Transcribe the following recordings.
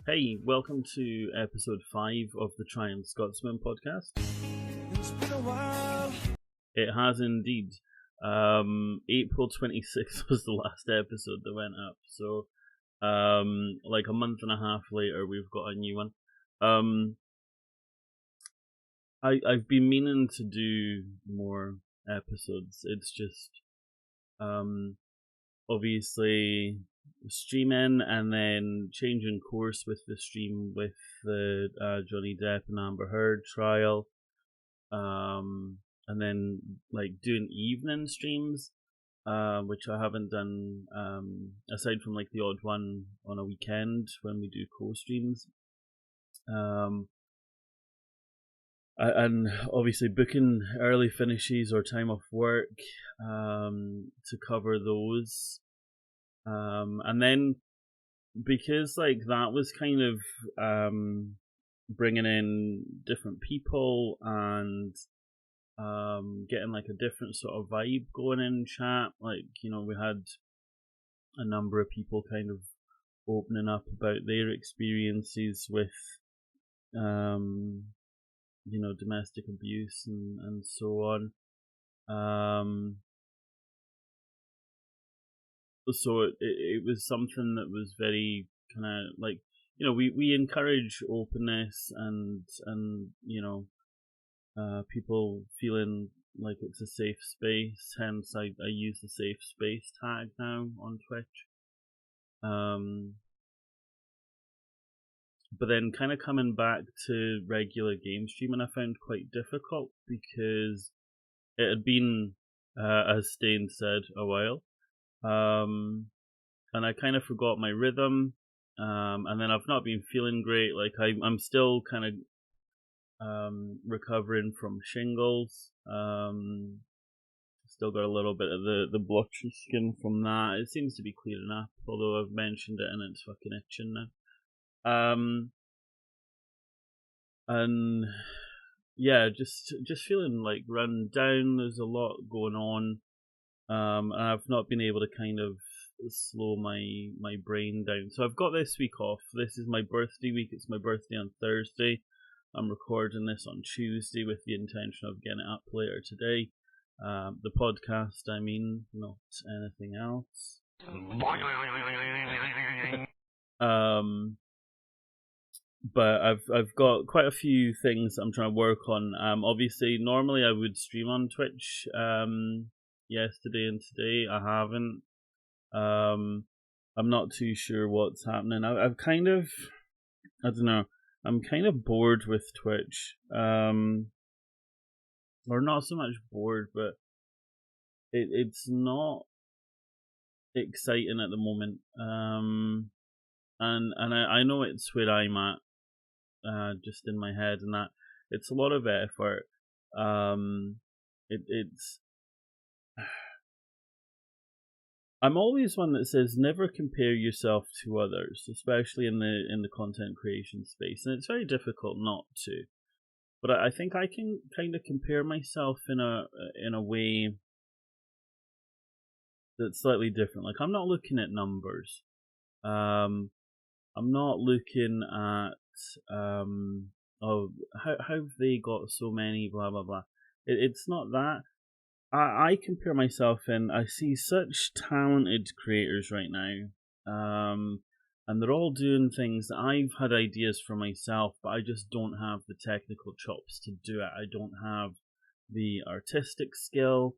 Hey, welcome to episode 5 of the Triumph Scotsman podcast. It's been a while. It has indeed. April 26th was the last episode that went up, so like a month and a half later we've got a new one. I've been meaning to do more episodes. It's just obviously streaming and then changing course with the stream with the Johnny Depp and Amber Heard trial, and then like doing evening streams, which I haven't done, aside from like the odd one on a weekend when we do co-streams. And obviously booking early finishes or time off work to cover those. And then because like that was kind of bringing in different people and getting like a different sort of vibe going in chat. Like, you know, we had a number of people kind of opening up about their experiences with you know, domestic abuse and so on. So it was something that was very kind of like, you know, we encourage openness and you know, people feeling like it's a safe space. Hence, I use the safe space tag now on Twitch. But then kind of coming back to regular game streaming I found quite difficult because it had been, as Stain said, a while. And I kind of forgot my rhythm. And then I've not been feeling great. Like I'm still kind of recovering from shingles. Still got a little bit of the blotchy skin from that. It seems to be clearing up, although I've mentioned it and it's fucking itching now. And yeah, just feeling like run down. There's a lot going on, and I've not been able to kind of slow my brain down. So I've got this week off. This is my birthday week. It's my birthday on Thursday. I'm recording this on Tuesday with the intention of getting it up later today. The podcast, I mean, not anything else. But I've got quite a few things I'm trying to work on. Obviously, normally I would stream on Twitch. Yesterday and today I haven't. I'm not too sure what's happening. I've kind of, I don't know. I'm kind of bored with Twitch. Or not so much bored, but it's not exciting at the moment. And I know it's where I'm at. Just in my head, and that it's a lot of effort. It's I'm always one that says never compare yourself to others, especially in the content creation space, and it's very difficult not to. But I think I can kind of compare myself in a way that's slightly different. Like I'm not looking at numbers. I'm not looking at oh, how have they got so many, blah blah blah. It's not that. I compare myself and I see such talented creators right now, and they're all doing things that I've had ideas for myself, but I just don't have the technical chops to do it. I don't have the artistic skill.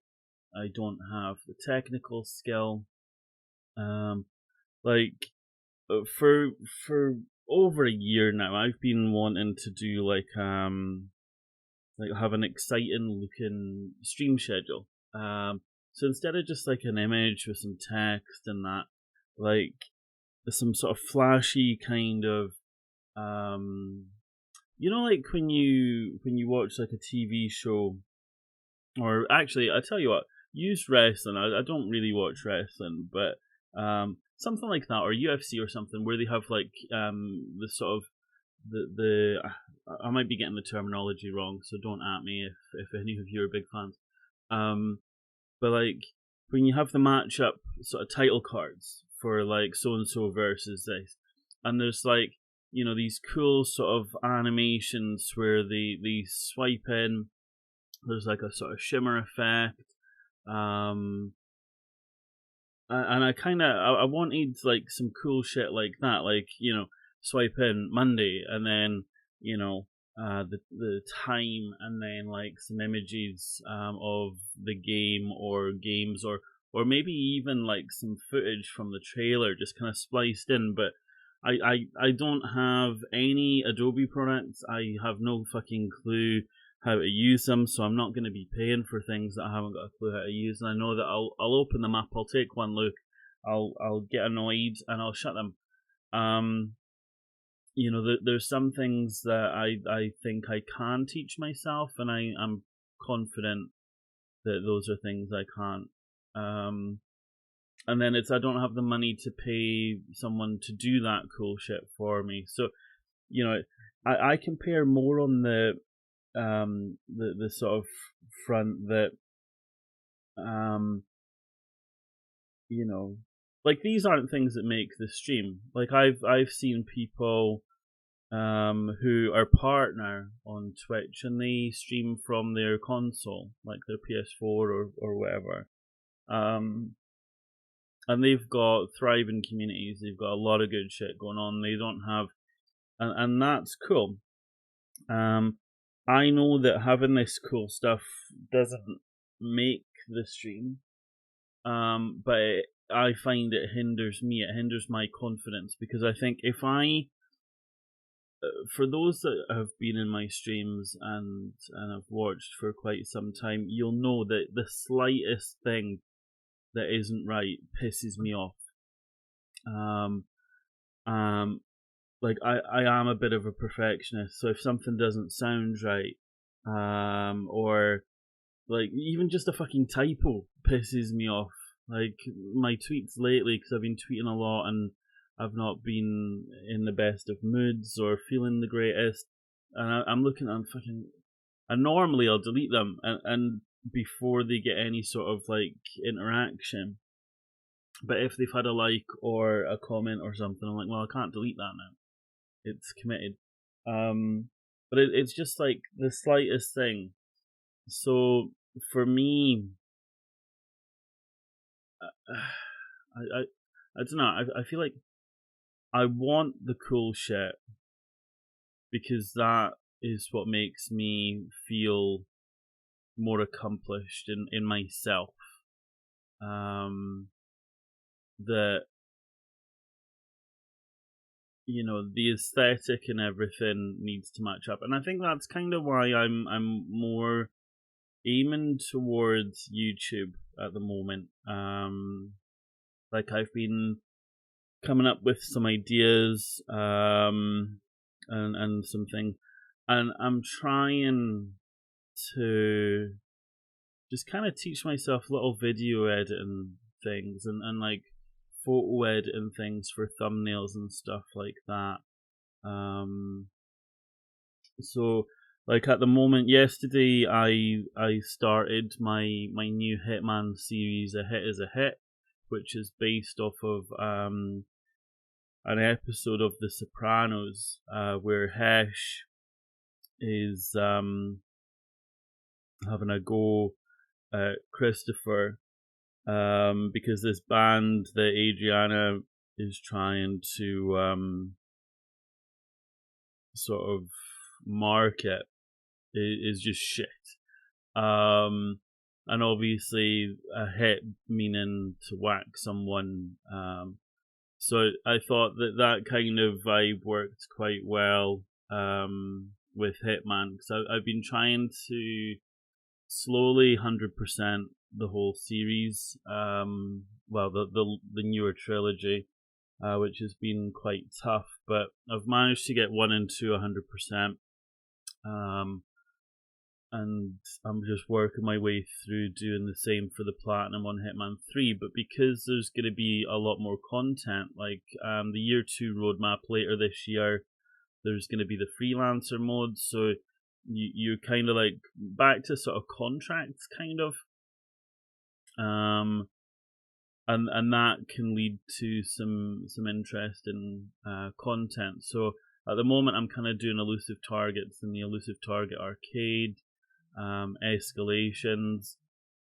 I don't have the technical skill. Like for over a year now, I've been wanting to do like have an exciting looking stream schedule. So instead of just like an image with some text and that, like some sort of flashy kind of, you know, like when you watch like a TV show, or actually, I tell you what, use wrestling. I don't really watch wrestling, but something like that, or UFC or something, where they have like the sort of the I might be getting the terminology wrong, so don't at me if any of you are big fans. But like when you have the matchup sort of title cards for like so and so versus this, and there's like these cool sort of animations where they swipe in. There's like a sort of shimmer effect. And I kind of I wanted like some cool shit like that, like swipe in Monday, and then the time, and then like some images of the game or games, or maybe even like some footage from the trailer just kind of spliced in. But I don't have any Adobe products. I have no fucking clue how to use them, so I'm not going to be paying for things that I haven't got a clue how to use. And I know that I'll open them up, I'll take one look, I'll get annoyed, and I'll shut them. There's some things that I think I can teach myself, and I'm confident that those are things I can't. And then I don't have the money to pay someone to do that cool shit for me. So, I compare more on the sort of front that like these aren't things that make the stream. Like I've seen people who are partner on Twitch, and they stream from their console, like their PS4 or whatever. And they've got thriving communities. They've got a lot of good shit going on. They don't have, and that's cool. I know that having this cool stuff doesn't make the stream, but I find it hinders me. It hinders my confidence, because I think if for those that have been in my streams and have watched for quite some time, you'll know that the slightest thing that isn't right pisses me off. Like I am a bit of a perfectionist, so if something doesn't sound right, or like even just a fucking typo pisses me off. Like my tweets lately, because I've been tweeting a lot and I've not been in the best of moods or feeling the greatest, and I'm looking at them fucking. And normally I'll delete them and before they get any sort of like interaction. But if they've had a like or a comment or something, I'm like, well, I can't delete that now. It's committed. But it's just like the slightest thing. So for me, I don't know. I feel like I want the cool shit, because that is what makes me feel more accomplished in myself. That the aesthetic and everything needs to match up, and I think that's kind of why I'm more aiming towards YouTube at the moment. Like I've been coming up with some ideas, and something, and I'm trying to just kind of teach myself little video editing things, and like photo editing things for thumbnails and stuff like that. So like at the moment, yesterday I started my new Hitman series, A Hit is a Hit, which is based off of an episode of The Sopranos, where Hesh is having a go at Christopher, because this band that Adriana is trying to sort of market is just shit. And obviously a hit meaning to whack someone. So I thought that kind of vibe worked quite well with Hitman, because I've been trying to slowly 100% the whole series. Well, the newer trilogy, which has been quite tough, but I've managed to get 1 and 2 100%. And I'm just working my way through doing the same for the Platinum on Hitman 3, but because there's going to be a lot more content, like the Year 2 roadmap later this year, there's going to be the freelancer mode, so you're kind of like back to sort of contracts, kind of. And that can lead to some interesting content. So At the moment, I'm kind of doing elusive targets in the elusive target arcade, escalations,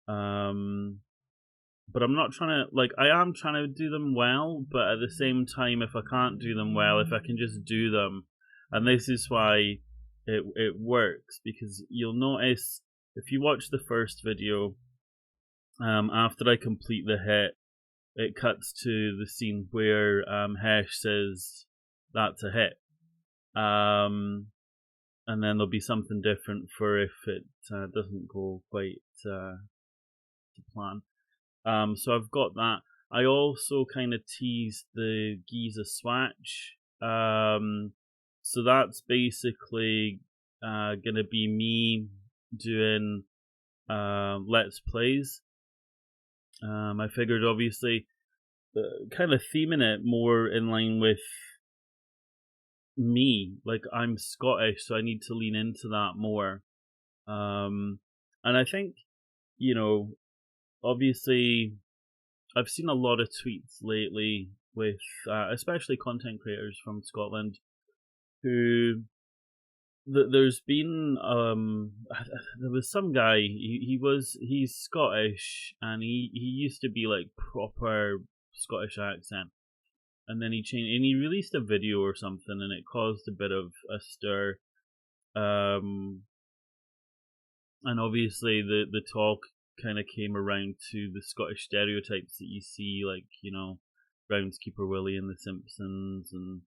but I'm not trying to, like, I am trying to do them well, but at the same time, if I can't do them well, if I can just do them, and this is why it works, because you'll notice if you watch the first video, after I complete the hit, it cuts to the scene where Hesh says that's a hit. And then there'll be something different for if it doesn't go quite to plan. So I've got that. I also kind of teased the Giza Swatch. So that's basically going to be me doing Let's Plays. I figured obviously kind of theming it more in line with me. Like, I'm Scottish, so I need to lean into that more. And I think, you know, obviously I've seen a lot of tweets lately with especially content creators from Scotland who there's been there was some guy, he's Scottish, and he used to be like proper Scottish accent, and then he changed, and he released a video or something, and it caused a bit of a stir, and obviously the talk kind of came around to the Scottish stereotypes that you see, like, you know, Groundskeeper Willie in The Simpsons, and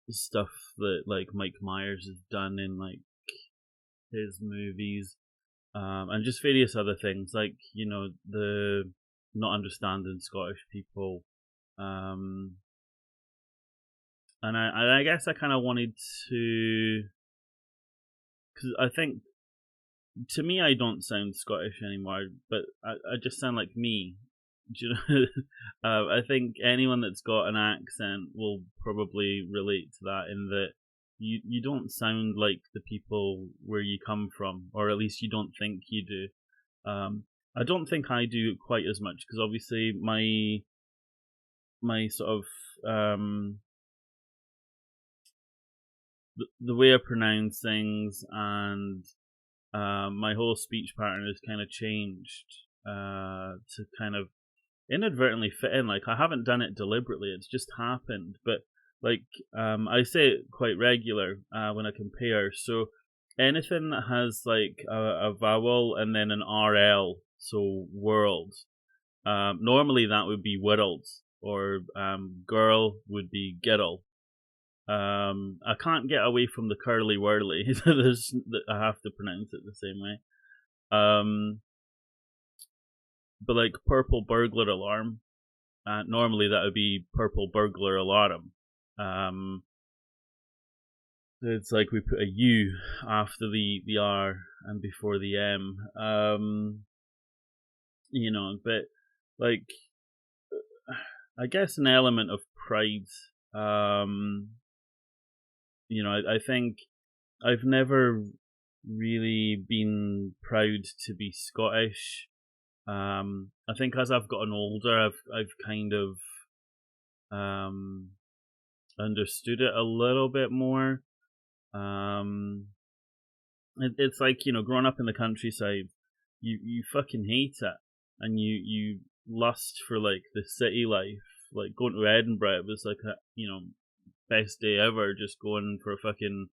stuff that like Mike Myers has done in like his movies, and just various other things, like, you know, the not understanding Scottish people, and I guess I kind of wanted to, because I think, to me, I don't sound Scottish anymore, but I just sound like me. Do you know? I think anyone that's got an accent will probably relate to that, in that you don't sound like the people where you come from, or at least you don't think you do. I don't think I do quite as much, because obviously my sort of the way I pronounce things, and my whole speech pattern has kind of changed to kind of inadvertently fit in. Like, I haven't done it deliberately, it's just happened, but like, I say it quite regular when I compare. So anything that has like a vowel and then an RL, so world, normally that would be world, or girl would be girl. I can't get away from the curly whirly. I have to pronounce it the same way. But like purple burglar alarm, normally that would be purple burglar alarm. It's like we put a U after the R and before the M. You know, but like, I guess an element of pride. You know, I think I've never really been proud to be Scottish. I think as I've gotten older, I've kind of understood it a little bit more. It's like, you know, growing up in the countryside, you fucking hate it, and you lust for like the city life. Like, going to Edinburgh, it was like a, you know, best day ever, just going for a fucking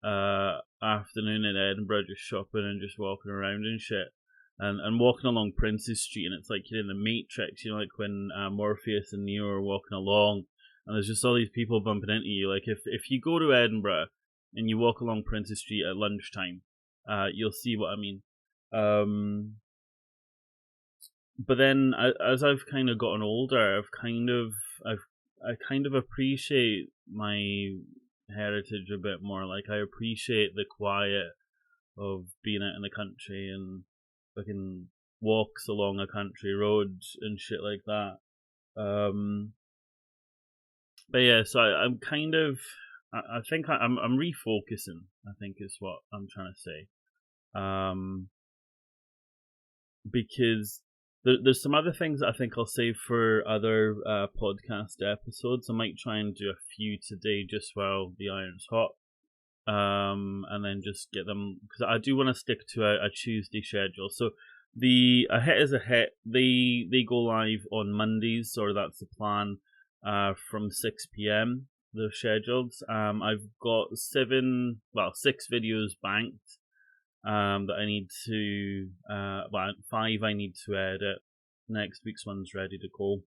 afternoon in Edinburgh, just shopping and just walking around and shit. And walking along Princes Street, and it's like you're in the Matrix, you know, like when Morpheus and Neo are walking along, and there's just all these people bumping into you. Like, if you go to Edinburgh and you walk along Princes Street at lunchtime, you'll see what I mean. But then as I've kind of gotten older, I kind of appreciate my heritage a bit more. Like, I appreciate the quiet of being out in the country and fucking walks along a country road and shit like that. But yeah, so I'm kind of, I think I'm refocusing, I think is what I'm trying to say. Because There's some other things that I think I'll save for other podcast episodes. I might try and do a few today just while the iron's hot, and then just get them, because I do want to stick to a Tuesday schedule. So the A Hit is a Hit. They go live on Mondays, or that's the plan. From 6 p.m. They're scheduled. I've got 6 videos banked. That I need to, 5 I need to edit. Next week's one's ready to go.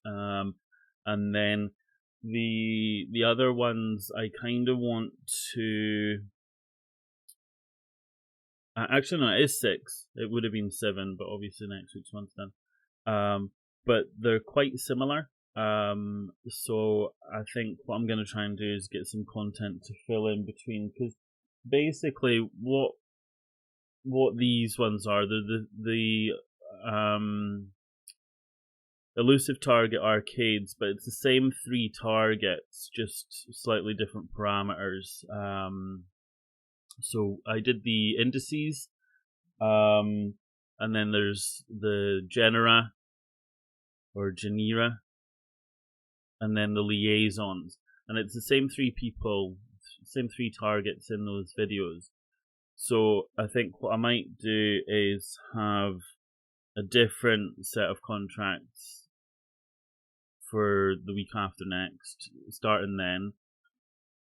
And then the other ones I kind of want to. Actually, no, it is 6. It would have been 7, but obviously next week's one's done. But they're quite similar. So I think what I'm going to try and do is get some content to fill in between, because basically what these ones are, the elusive target arcades, but it's the same 3 targets, just slightly different parameters. So I did the indices, and then there's the genera or genera, and then the liaisons, and it's the same 3 people, same 3 targets in those videos. So I think what I might do is have a different set of contracts for the week after next, starting then,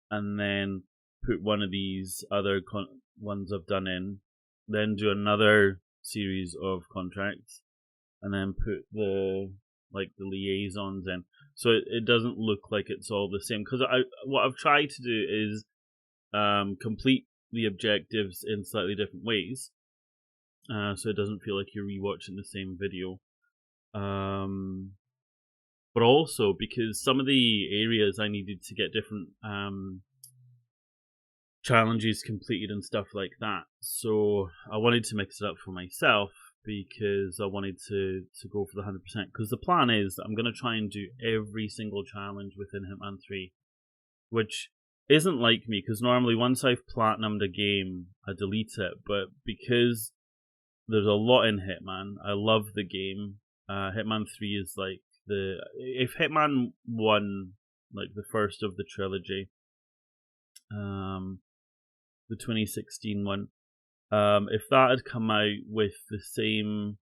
and then put one of these other ones I've done in, then do another series of contracts, and then put the liaisons in, so it doesn't look like it's all the same. Because what I've tried to do is complete the objectives in slightly different ways, so it doesn't feel like you're rewatching the same video. But also because some of the areas I needed to get different challenges completed and stuff like that. So I wanted to mix it up for myself, because I wanted to go for the 100%. Because the plan is that I'm going to try and do every single challenge within Hitman 3, which isn't like me, because normally once I've platinumed a game, I delete it. But because there's a lot in Hitman, I love the game. Hitman 3 is like if Hitman 1, like the first of the trilogy, the 2016 one, if that had come out with the same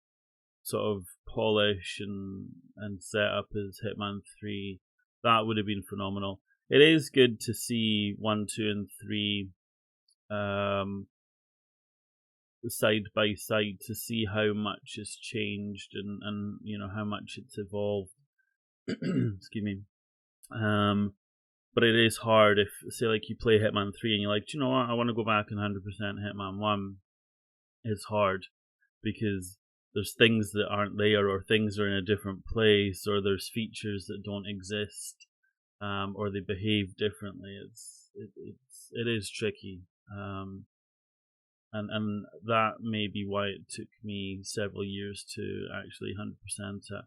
sort of polish and setup as Hitman 3, that would have been phenomenal. It is good to see 1, 2, and 3 side by side, to see how much has changed and how much it's evolved. Excuse me. But it is hard if, say, like, you play Hitman 3 and you're like, do you know what, I want to go back and 100% Hitman 1. It's hard because there's things that aren't there, or things are in a different place, or there's features that don't exist, or they behave differently. It is tricky. And that may be why it took me several years to actually 100% it.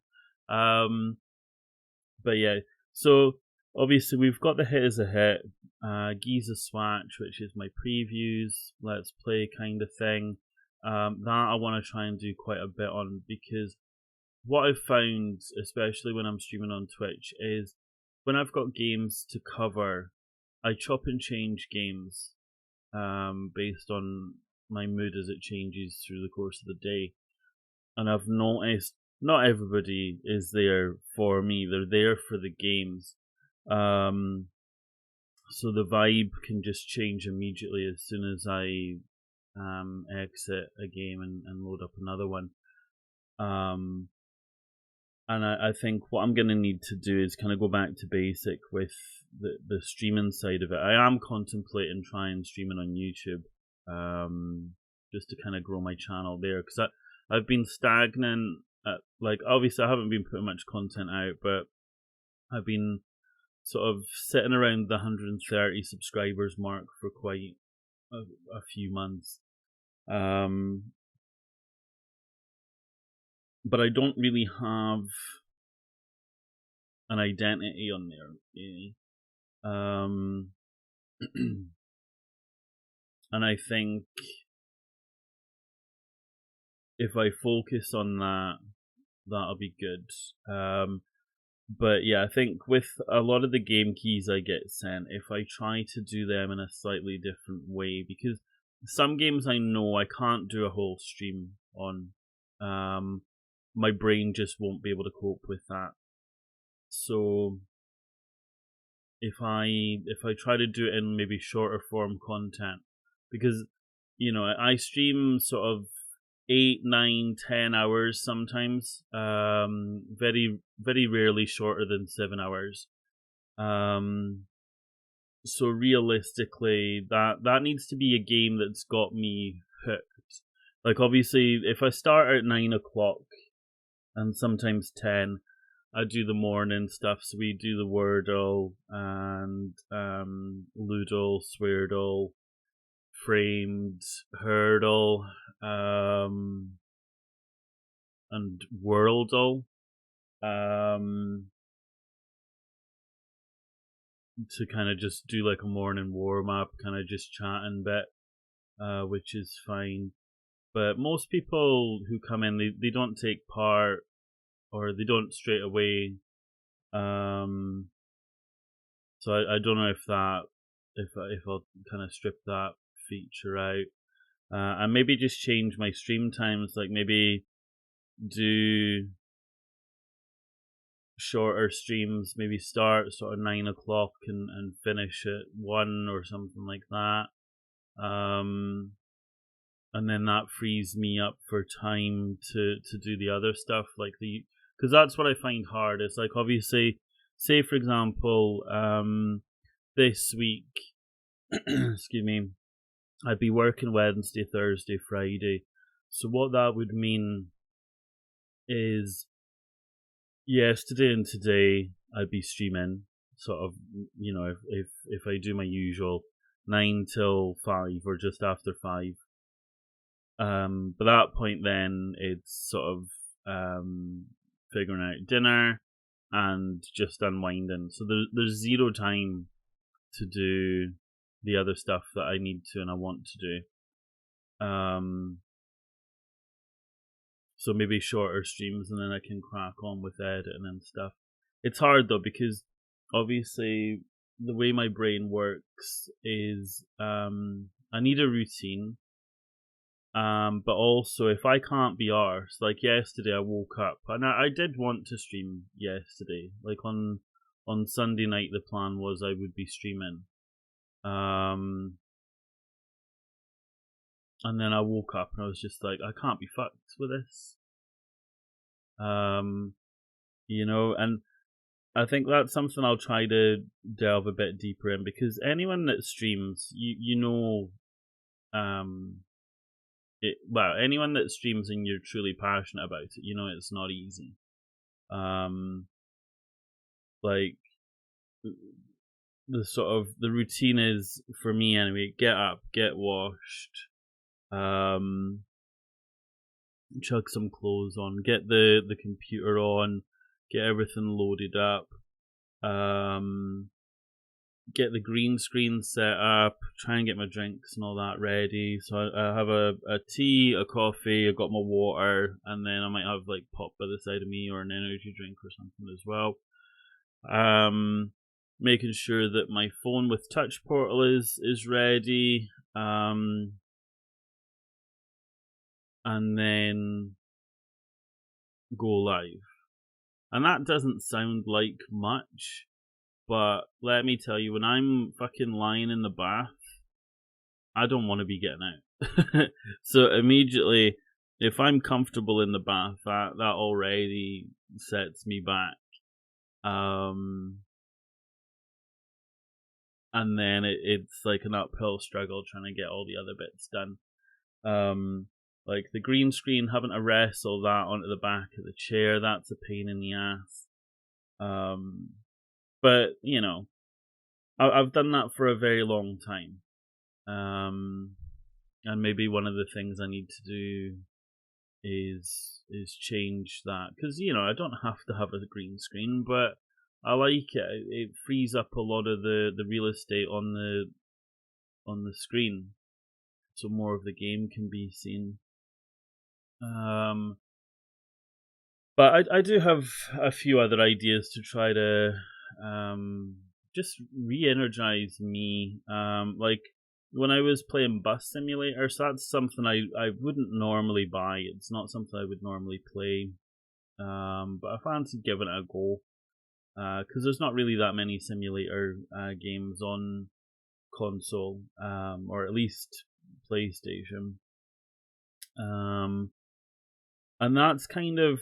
But yeah, so obviously we've got the Hit is a Hit, Giza Swatch, which is my previews, let's play kind of thing. That I want to try and do quite a bit on, because what I've found, especially when I'm streaming on Twitch, is when I've got games to cover, I chop and change games based on my mood as it changes through the course of the day. And I've noticed not everybody is there for me, they're there for the games. So the vibe can just change immediately as soon as I exit a game and load up another one. And I think what I'm going to need to do is kind of go back to basic with the streaming side of it. I am contemplating trying streaming on YouTube, just to kind of grow my channel there, because I've been stagnant at, like, obviously I haven't been putting much content out, but I've been sort of sitting around the 130 subscribers mark for quite a few months. But I don't really have an identity on there, really. And I think if I focus on that, that'll be good. But yeah, I think with a lot of the game keys I get sent, if I try to do them in a slightly different way, because some games I know I can't do a whole stream on, my brain just won't be able to cope with that. So if I try to do it in maybe shorter form content, because I stream sort of 8, 9, 10 hours sometimes. Very very rarely shorter than 7 hours. So realistically, that needs to be a game that's got me hooked. Like obviously, if I start at 9 o'clock and sometimes 10, I do the morning stuff. So we do the Wordle and Loodle, Sweardle, Framed, Hurdle, and Worldle, to kind of just do like a morning warm up, kind of just chatting bit, which is fine. But most people who come in, they don't take part, or they don't straight away. So I don't know if I'll kind of strip that feature out, and maybe just change my stream times, like maybe do shorter streams, maybe start sort of 9 o'clock and finish at 1 or something like that. And then that frees me up for time to do the other stuff, like because that's what I find hard. It's like obviously, say for example, this week, excuse me, I'd be working Wednesday, Thursday, Friday. So what that would mean is yesterday and today I'd be streaming sort of, if I do my usual 9 till 5 or just after 5. But that point then it's sort of figuring out dinner and just unwinding. So there's zero time to do the other stuff that I need to and I want to do. So maybe shorter streams and then I can crack on with editing and stuff. It's hard though, because obviously the way my brain works is I need a routine. But also if I can't be arsed, like yesterday I woke up and I did want to stream yesterday. Like on Sunday night the plan was I would be streaming. And then I woke up and I was just like, I can't be fucked with this. And I think that's something I'll try to delve a bit deeper in, because anyone that streams, anyone that streams and you're truly passionate about it, it's not easy. Like the sort of the routine is, for me anyway, get up, get washed, chuck some clothes on, get the computer on, get everything loaded up, get the green screen set up, try and get my drinks and all that ready. So I have a tea, a coffee, I've got my water, and then I might have like pop by the side of me or an energy drink or something as well. Making sure that my phone with touch portal is ready, and then go live. And that doesn't sound like much, but let me tell you, when I'm fucking lying in the bath, I don't want to be getting out. So immediately, if I'm comfortable in the bath, that already sets me back. And then it's like an uphill struggle trying to get all the other bits done. Like the green screen, having to wrestle that onto the back of the chair, that's a pain in the ass. But I've done that for a very long time. And maybe one of the things I need to do is change that, because I don't have to have a green screen, but I like it. It frees up a lot of the real estate on the screen, so more of the game can be seen. But I do have a few other ideas to try to just re-energize me. Like when I was playing Bus Simulator, so that's something I wouldn't normally buy. It's not something I would normally play. But I fancy giving it a go because there's not really that many simulator games on console, or at least PlayStation. And that's kind of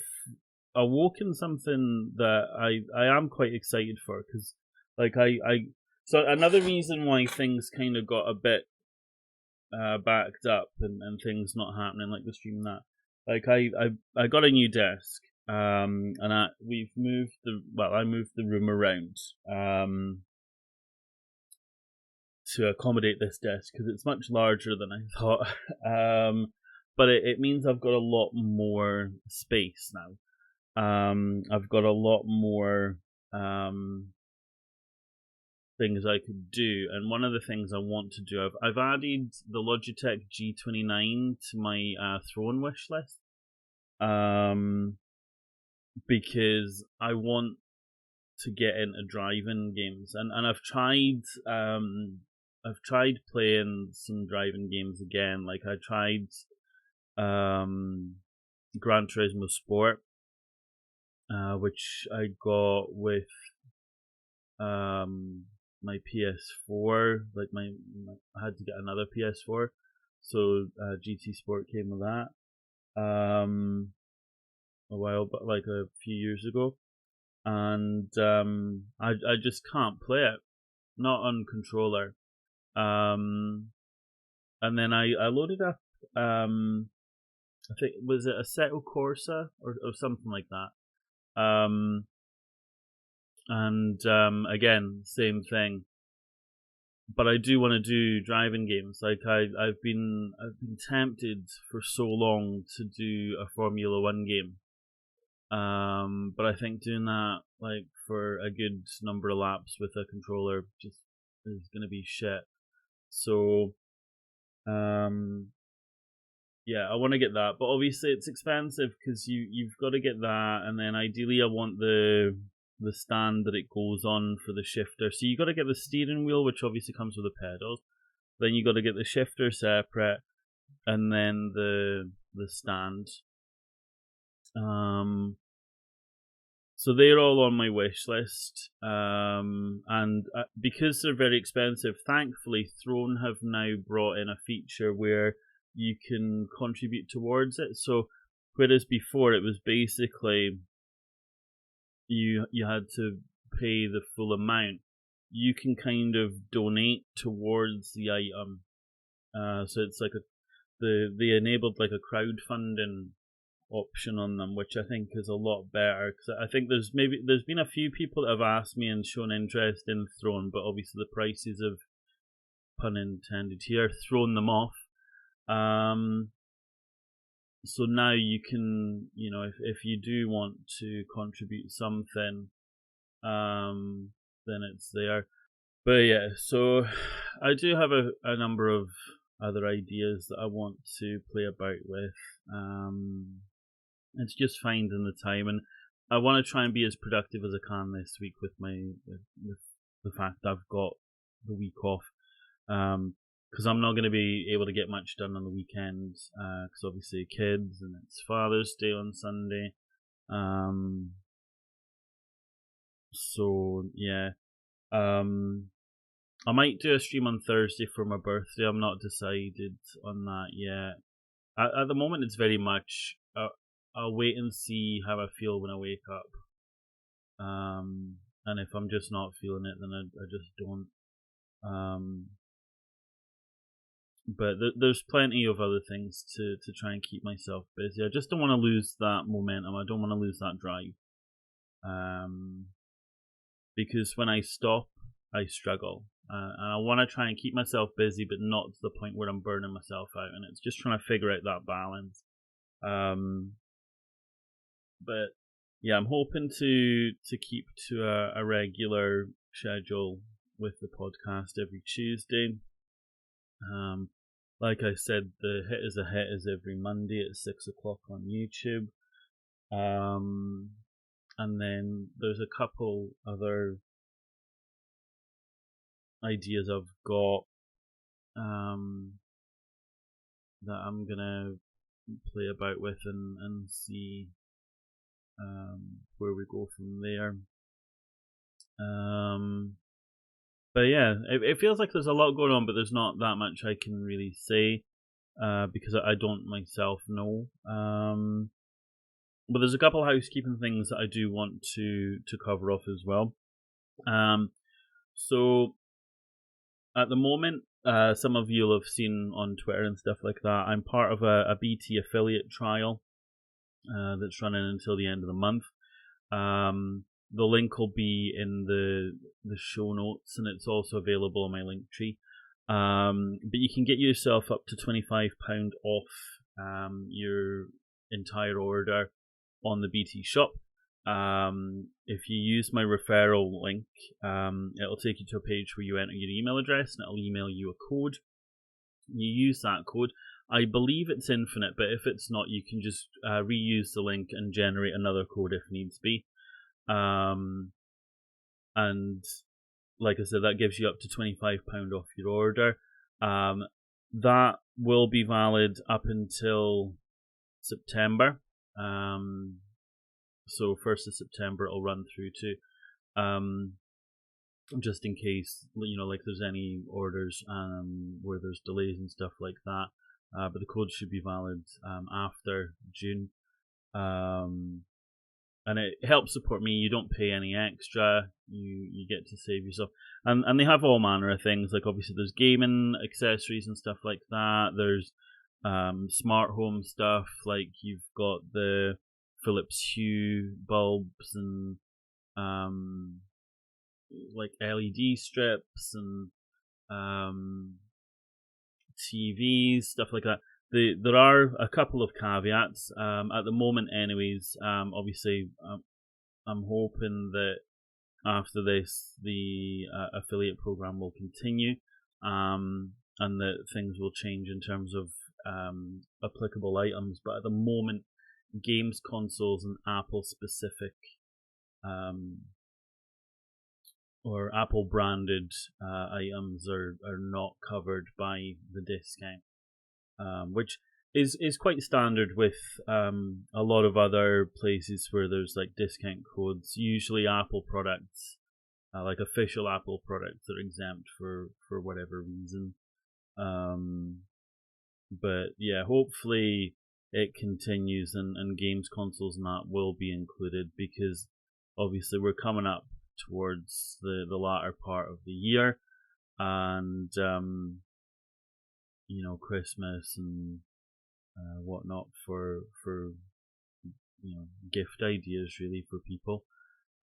awoken something that I am quite excited for, because like so another reason why things kind of got a bit backed up and things not happening like the stream and that, like I got a new desk, and I moved the room around to accommodate this desk because it's much larger than I thought. But it means I've got a lot more space now. I've got a lot more things I could do, and one of the things I want to do, I've added the Logitech G29 to my Throne Wishlist, because I want to get into driving games, and I've tried playing some driving games again. Like I tried Gran Turismo Sport, which I got with my PS4. Like I had to get another PS4, so GT Sport came with that a while, but like a few years ago, and I just can't play it, not on controller. And then I loaded up I think, was it Assetto Corsa or something like that. And again, same thing. But I do want to do driving games. Like I've been tempted for so long to do a Formula One game. But I think doing that like for a good number of laps with a controller just is gonna be shit. So yeah, I want to get that, but obviously it's expensive because you've got to get that, and then ideally I want the stand that it goes on for the shifter. So you got to get the steering wheel, which obviously comes with the pedals. Then you got to get the shifter separate, and then the stand. So they're all on my wish list, and because they're very expensive, thankfully Throne have now brought in a feature where you can contribute towards it. So whereas before it was basically you had to pay the full amount, you can kind of donate towards the item. So it's like they enabled like a crowdfunding option on them, which I think is a lot better, because I think there's been a few people that have asked me and shown interest in Throne, but obviously the prices have, pun intended here, thrown them off. So now you can, if you do want to contribute something, then it's there. But yeah, so I do have a number of other ideas that I want to play about with. It's just finding the time, and I want to try and be as productive as I can this week with with the fact that I've got the week off. Because I'm not going to be able to get much done on the weekends, because obviously kids, and it's Father's Day on Sunday. So yeah, I might do a stream on Thursday for my birthday. I'm not decided on that yet. At the moment, it's very much I'll wait and see how I feel when I wake up. And if I'm just not feeling it, then I just don't. But there's plenty of other things to try and keep myself busy. I just don't want to lose that momentum. I don't want to lose that drive. Because when I stop, I struggle. And I want to try and keep myself busy, but not to the point where I'm burning myself out. And it's just trying to figure out that balance. But yeah, I'm hoping to keep to a regular schedule with the podcast every Tuesday. like I said, the Hit is a Hit is every Monday at 6 o'clock on YouTube. And then there's a couple other ideas I've got that I'm gonna play about with and see where we go from there. But yeah, it feels like there's a lot going on, but there's not that much I can really say because I don't myself know. But there's a couple of housekeeping things that I do want to cover off as well. So at the moment, some of you will have seen on Twitter and stuff like that, I'm part of a BT affiliate trial that's running until the end of the month. The link will be in the show notes, and it's also available on my link tree. But you can get yourself up to £25 off your entire order on the BT shop. If you use my referral link, it'll take you to a page where you enter your email address, and it'll email you a code. You use that code. I believe it's infinite, but if it's not, you can just reuse the link and generate another code if needs be. And like I said, that gives you up to £25 off your order. That will be valid up until September. So 1st of September it'll run through to, just in case, like there's any orders where there's delays and stuff like that. But the code should be valid after June. And it helps support me. You don't pay any extra. You get to save yourself. And they have all manner of things. Like obviously there's gaming accessories and stuff like that. There's smart home stuff. Like you've got the Philips Hue bulbs and like LED strips and TVs, stuff like that. There are a couple of caveats at the moment anyways. Obviously I'm hoping that after this the affiliate program will continue and that things will change in terms of applicable items, but at the moment games consoles and Apple specific or Apple branded items are not covered by the discount. Which is quite standard with a lot of other places where there's like discount codes. Usually Apple products, like official Apple products, are exempt for whatever reason. But yeah, hopefully it continues and games consoles and that will be included, because obviously we're coming up towards the latter part of the year, and Christmas and whatnot for gift ideas really for people.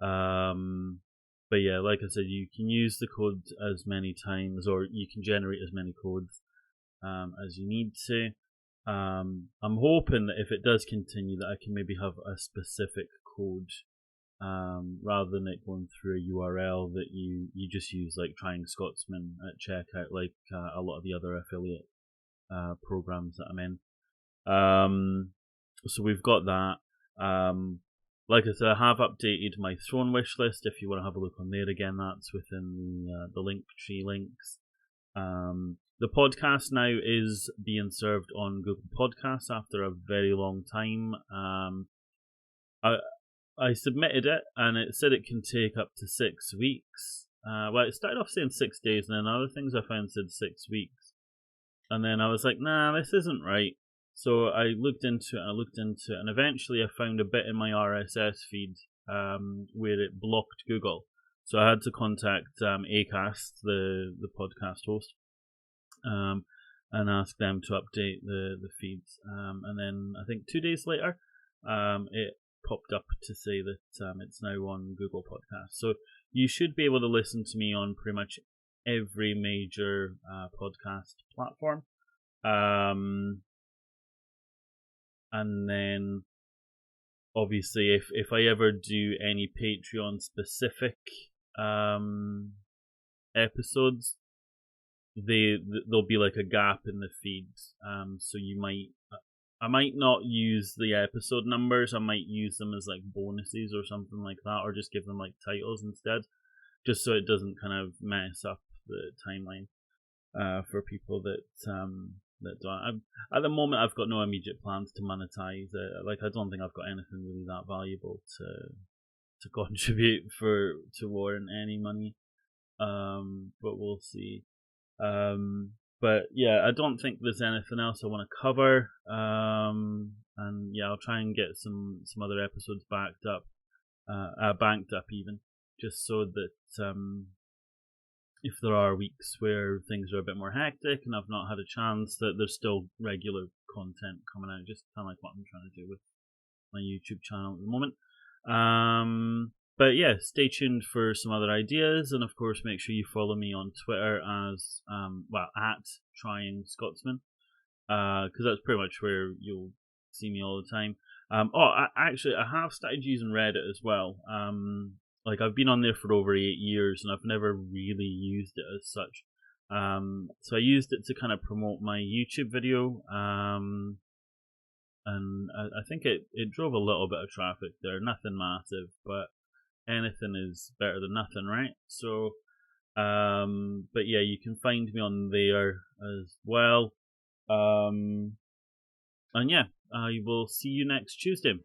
But yeah, like I said, you can use the code as many times, or you can generate as many codes as you need to. I'm hoping that if it does continue, that I can maybe have a specific code rather than it going through a URL that you just use, like Trying Scotsman at checkout, like a lot of the other affiliate programs that I'm in. So we've got that. Like I said, I have updated my Throne Wishlist. If you want to have a look on there again, that's within the link tree links. The podcast now is being served on Google Podcasts after a very long time. I submitted it and it said it can take up to 6 weeks. Well, it started off saying 6 days, and then other things I found said 6 weeks. And then I was like, nah, this isn't right. So I looked into it, and eventually I found a bit in my RSS feed where it blocked Google. So I had to contact Acast, the podcast host, and ask them to update the feeds. And then I think 2 days later, it popped up to say that it's now on Google Podcasts. So you should be able to listen to me on pretty much every major podcast platform. And then obviously if I ever do any Patreon specific episodes, there'll be like a gap in the feeds. So I might not use the episode numbers. I might use them as like bonuses or something like that, or just give them like titles instead, just so it doesn't kind of mess up the timeline for people that don't. At the moment, I've got no immediate plans to monetize it. Like, I don't think I've got anything really that valuable to contribute to warrant any money. But we'll see. But yeah, I don't think there's anything else I want to cover. And yeah, I'll try and get some other episodes banked up even, just so that if there are weeks where things are a bit more hectic and I've not had a chance, that there's still regular content coming out, just kind of like what I'm trying to do with my YouTube channel at the moment. But yeah, stay tuned for some other ideas, and of course, make sure you follow me on Twitter as at Trying Scotsman, because that's pretty much where you'll see me all the time. Actually, I have started using Reddit as well. Like, I've been on there for over 8 years, and I've never really used it as such. So I used it to kind of promote my YouTube video. And I think it drove a little bit of traffic there. Nothing massive, but anything is better than nothing, right? So, but yeah, you can find me on there as well. And yeah, I will see you next Tuesday.